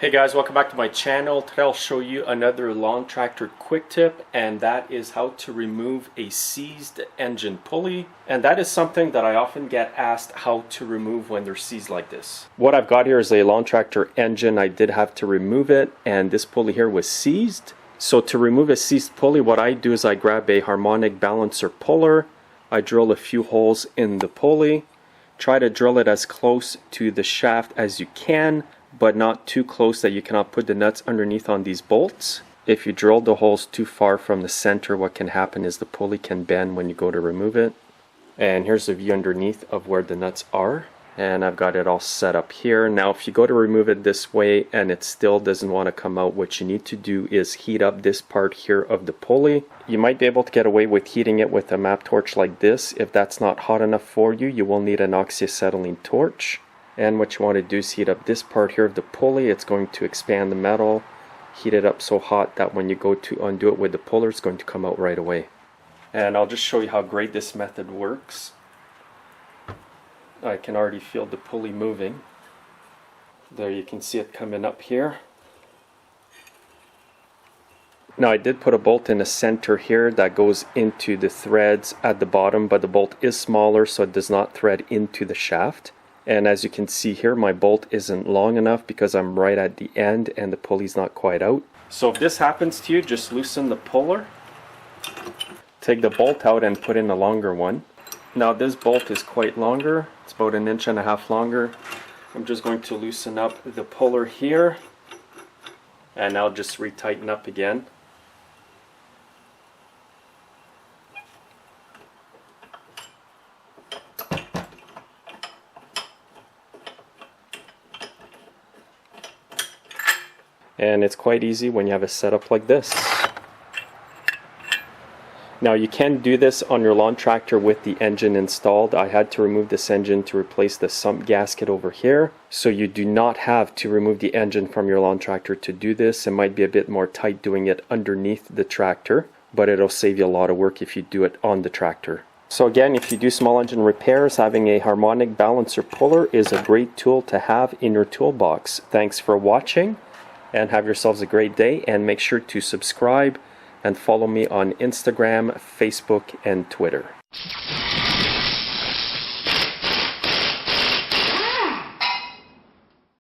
Hey guys, welcome back to my channel. Today I'll show you another lawn tractor quick tip, and that is how to remove a seized engine pulley. And that is something that I often get asked how to remove when they're seized like this. What I've got here is a lawn tractor engine. I did have to remove it, and this pulley here was seized. So to remove a seized pulley, what I do is I grab a harmonic balancer puller. I drill a few holes in the pulley. Try to drill it as close to the shaft as you can, but not too close that you cannot put the nuts underneath on these bolts. If you drill the holes too far from the center, what can happen is the pulley can bend when you go to remove it. And here's the view underneath of where the nuts are. And I've got it all set up here. Now if you go to remove it this way and it still doesn't want to come out, what you need to do is heat up this part here of the pulley. You might be able to get away with heating it with a map torch like this. If that's not hot enough for you, you will need an oxyacetylene torch. And what you want to do is heat up this part here of the pulley. It's going to expand the metal, heat it up so hot that when you go to undo it with the puller, it's going to come out right away. And I'll just show you how great this method works. I can already feel the pulley moving. There, you can see it coming up here. Now I did put a bolt in the center here that goes into the threads at the bottom, but the bolt is smaller so it does not thread into the shaft. And as you can see here, my bolt isn't long enough because I'm right at the end and the pulley's not quite out. So if this happens to you, just loosen the puller, take the bolt out and put in a longer one. Now this bolt is quite longer, it's about 1.5 inches longer. I'm just going to loosen up the puller here and I'll just retighten up again. And it's quite easy when you have a setup like this. Now you can do this on your lawn tractor with the engine installed. I had to remove this engine to replace the sump gasket over here. So you do not have to remove the engine from your lawn tractor to do this. It might be a bit more tight doing it underneath the tractor, but it'll save you a lot of work if you do it on the tractor. So again, if you do small engine repairs, having a harmonic balancer puller is a great tool to have in your toolbox. Thanks for watching, and have yourselves a great day, and make sure to subscribe and follow me on Instagram, Facebook, and Twitter.